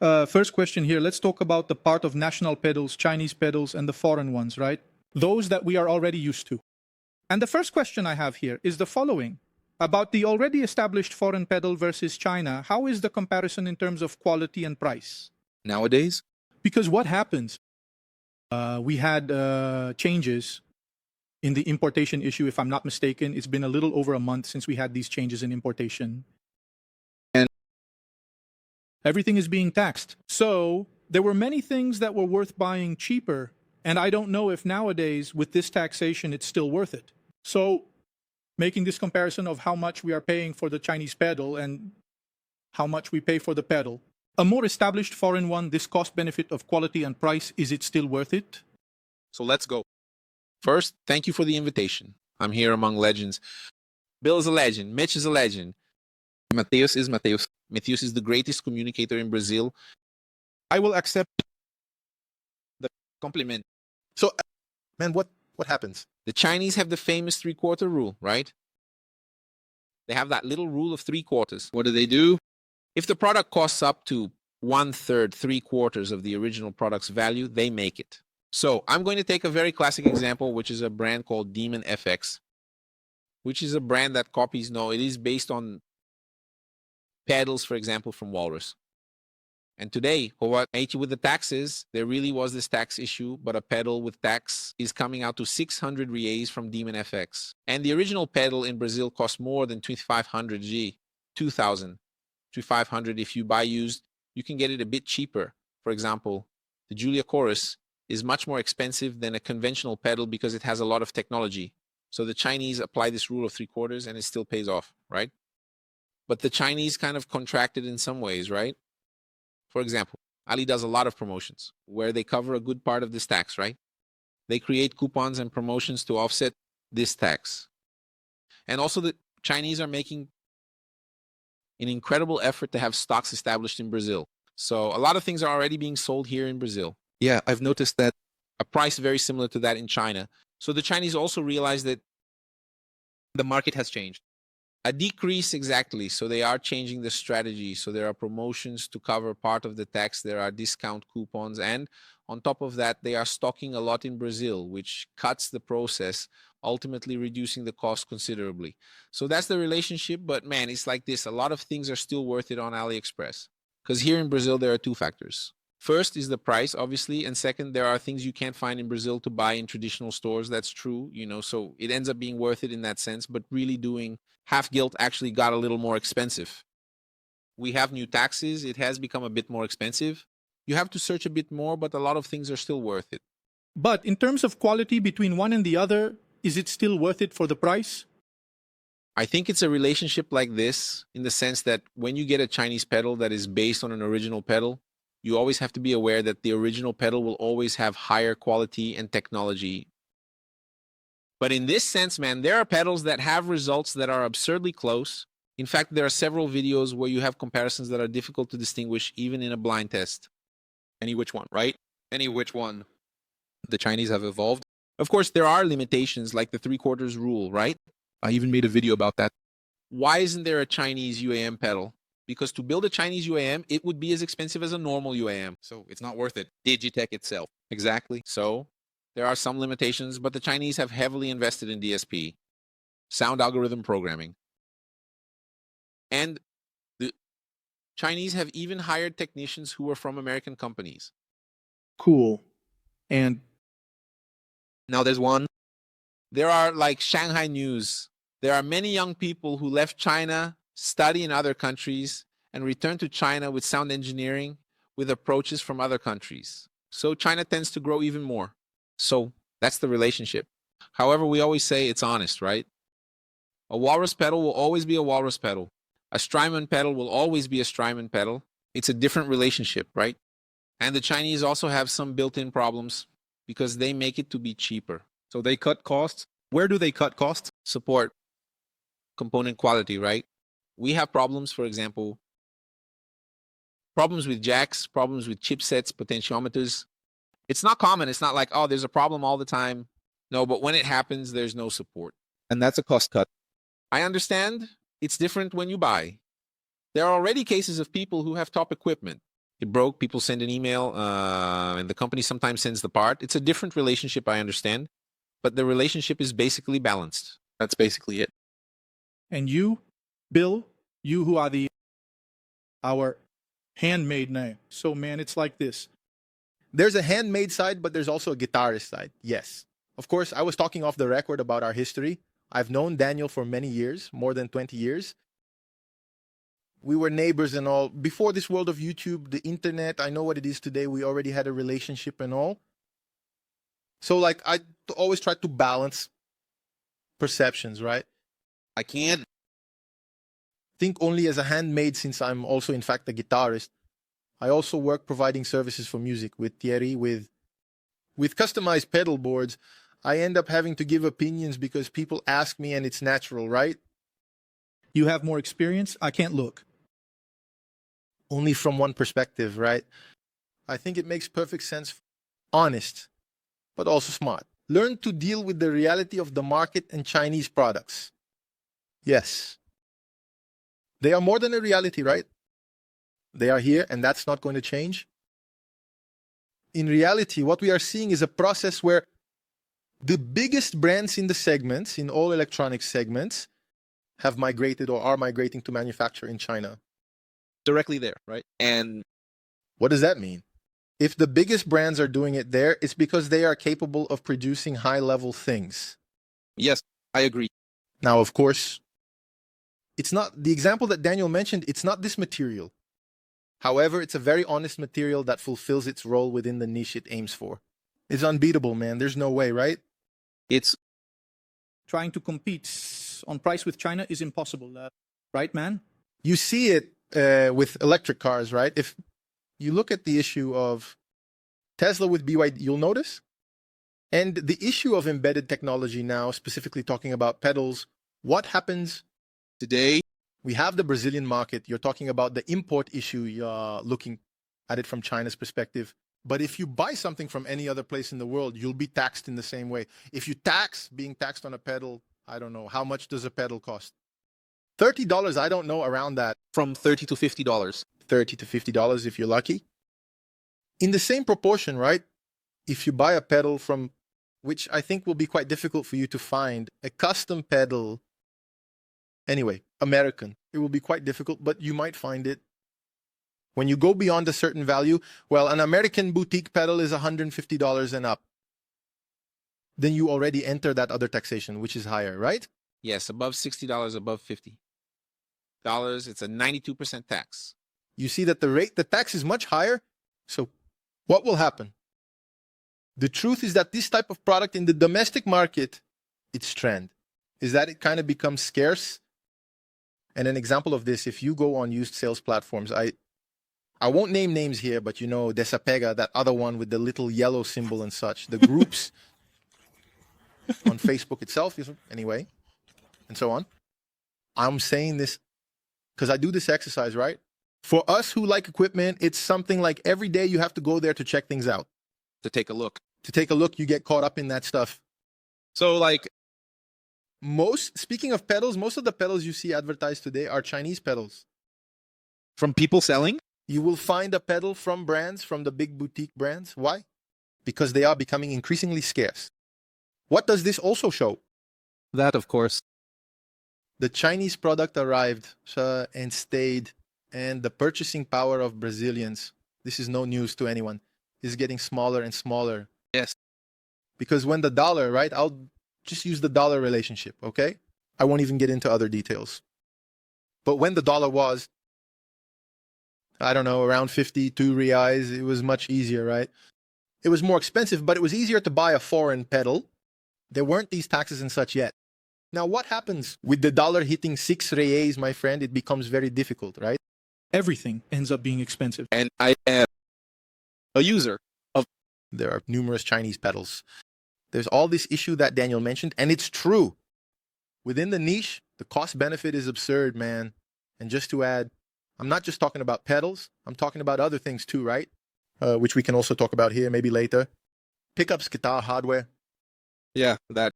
First question here. Let's talk about the part of national pedals, Chinese pedals, and the foreign ones, right? Those that we are already used to. And the first question I have here is the following. About the already established foreign pedal versus China, how is the comparison in terms of quality and price? Nowadays, Because what happens? We had changes in the importation issue, if I'm not mistaken. It's been a little over a month since we had these changes in importation. And everything is being taxed. So there were many things that were worth buying cheaper. And I don't know if nowadays, with this taxation, it's still worth it. So making this comparison of how much we are paying for the Chinese pedal and how much we pay for the pedal, a more established foreign one, this cost benefit of quality and price, is it still worth it? so let's go. First, thank you for the invitation. I'm here among legends. Bill is a legend. Mitch is a legend. Mateus is Mateus. Mateus is the greatest communicator in Brazil. I will accept the compliment. So, man, what happens? The Chinese have the famous three-quarter rule, right? They have that little rule of 3/4. What do? If the product costs up to 1/3, 3/4 of the original product's value, they make it. So I'm going to take a very classic example, which is a brand called Demon FX, which is a brand that copies, no, it is based on pedals, for example, from Walrus. And today, with the taxes, there really was this tax issue, but a pedal with tax is coming out to 600 reais from Demon FX. And the original pedal in Brazil costs more than 2,500 G, 2,000, 2,500 if you buy used. You can get it a bit cheaper. For example, the Julia Chorus is much more expensive than a conventional pedal because it has a lot of technology. So the Chinese apply this rule of 3/4 and it still pays off, right? But the Chinese kind of contracted in some ways, right? For example, Ali does a lot of promotions where they cover a good part of this tax, right? They create coupons and promotions to offset this tax. And also the Chinese are making an incredible effort to have stocks established in Brazil. So a lot of things are already being sold here in Brazil. Yeah, I've noticed that. A price very similar to that in China. So the Chinese also realize that The market has changed. a decrease, exactly. So they are changing the strategy. So there are promotions to cover part of the tax. There are discount coupons. And on top of that, they are stocking a lot in Brazil, which cuts the process, ultimately reducing the cost considerably. So that's the relationship. But man, it's like this. A lot of things are still worth it on AliExpress. Because here in Brazil, there are two factors. First is the price, obviously. And second, there are things you can't find in Brazil to buy in traditional stores. That's true, so it ends up being worth it in that sense. But really doing half guilt actually got a little more expensive. We have new taxes. It has become a bit more expensive. You have to search a bit more, but a lot of things are still worth it. But in terms of quality between one and the other, is it still worth it for the price? I think it's a relationship like this in the sense that when you get a Chinese pedal that is based on an original pedal, you always have to be aware that the original pedal will always have higher quality and technology. But in this sense, man, there are pedals that have results that are absurdly close. In fact, there are several videos where you have comparisons that are difficult to distinguish even in a blind test. Any which one, right? Any which one. The Chinese have evolved. Of course, there are limitations like the 3/4 rule, right? I even made a video about that. Why isn't there a Chinese UAM pedal? Because to build a Chinese UAM, it would be as expensive as a normal UAM. So it's not worth it. Digitech itself. Exactly. So there are some limitations, but the Chinese have heavily invested in DSP, sound algorithm programming. And the Chinese have even hired technicians who are from American companies. Cool. And Now there's one. There are like Shanghai News. There are many young people who left China, study in other countries, and return to China with sound engineering with approaches from other countries. So China tends to grow even more. So that's the relationship. However, we always say it's honest, right? A Walrus pedal will always be a Walrus pedal. A Strymon pedal will always be a Strymon pedal. It's a different relationship, right? And the Chinese also have some built-in problems because they make it to be cheaper. So they cut costs. Where do they cut costs? Support, component quality, right? We have problems, for example, problems with jacks, problems with chipsets, potentiometers. It's not common. It's not like, oh, there's a problem all the time. No, but when it happens, there's no support. And that's a cost cut. I understand it's different when you buy. There are already cases of people who have top equipment. It broke. People send an email, and the company sometimes sends the part. It's a different relationship, I understand, but the relationship is basically balanced. That's basically it. And you, Bill, you who are our handmade name. So, man, it's like this. There's a handmade side, but there's also a guitarist side. Yes. Of course, I was talking off the record about our history. I've known Daniel for many years, more than 20 years. We were neighbors and all. Before this world of YouTube, the internet, I know what it is today. We already had a relationship and all. So, like, I always try to balance perceptions, right? I can't. Think only as a handmade, since I'm also, in fact, a guitarist. I also work providing services for music with Thierry, with customized pedal boards. I end up having to give opinions because people ask me, and it's natural, right? You have more experience. I can't look. Only from one perspective, right? I think it makes perfect sense. Honest, but also smart. Learn to deal with the reality of the market and Chinese products. Yes. They are more than a reality, right? They are here, and that's not going to change. In reality, what we are seeing is a process where the biggest brands in the segments, in all electronic segments, have migrated or are migrating to manufacture in China. Directly there, right? And What does that mean? If the biggest brands are doing it there, it's because they are capable of producing high-level things. yes, I agree. Now, of course, it's not the example that Daniel mentioned, it's not this material. However, it's a very honest material that fulfills its role within the niche it aims for. It's unbeatable, man. There's no way, right? It's Trying to compete on price with China is impossible, right, man? You see it with electric cars, right? If you look at the issue of Tesla with BYD, you'll notice. And the issue of embedded technology now, specifically talking about pedals, what happens today. we have the Brazilian market. You're talking about the import issue, looking at it from China's perspective. But if you buy something from any other place in the world, you'll be taxed in the same way. If you being taxed on a pedal, I don't know. How much does a pedal cost? $30, I don't know, around that. From $30 to $50. $30 to $50 if you're lucky. In the same proportion, right? If you buy a pedal from, which I think will be quite difficult for you to find, a custom pedal, anyway, American, it will be quite difficult, but you might find it. When you go beyond a certain value, well, an American boutique pedal is $150 and up. Then you already enter that other taxation, which is higher, right? Yes, above $60, above $50. It's a 92% tax. You see that the tax is much higher. So what will happen? The truth is that this type of product in the domestic market, its trend is that it kind of becomes scarce. And an example of this, if you go on used sales platforms, I won't name names here, but you know, Desapega, that other one with the little yellow symbol and such, the groups on Facebook itself, anyway, and so on. I'm saying this because I do this exercise, right? For us who like equipment, it's something like every day you have to go there to check things out. To take a look. To take a look, you get caught up in that stuff. So, like, speaking of pedals, most of the pedals you see advertised today are Chinese pedals. from people selling? You will find a pedal from brands, from the big boutique brands. Why? Because they are becoming increasingly scarce. What does this also show? That, of course. The Chinese product arrived and stayed, and the purchasing power of Brazilians, this is no news to anyone, is getting smaller and smaller. Yes. Because when the dollar, right, I'll just use the dollar relationship, okay? I won't even get into other details. But when the dollar was, I don't know, around 52 reais, it was much easier, right? It was more expensive, but it was easier to buy a foreign pedal. There weren't these taxes and such yet. Now, what happens with the dollar hitting 6 reais, my friend? It becomes very difficult, right? Everything ends up being expensive. And I am a user of. There are numerous Chinese pedals. There's all this issue that Daniel mentioned, and it's true. Within the niche, the cost benefit is absurd, man. And just to add, I'm not just talking about pedals. I'm talking about other things too, right? Which we can also talk about here, maybe later. Pickups, guitar, hardware. Yeah, that.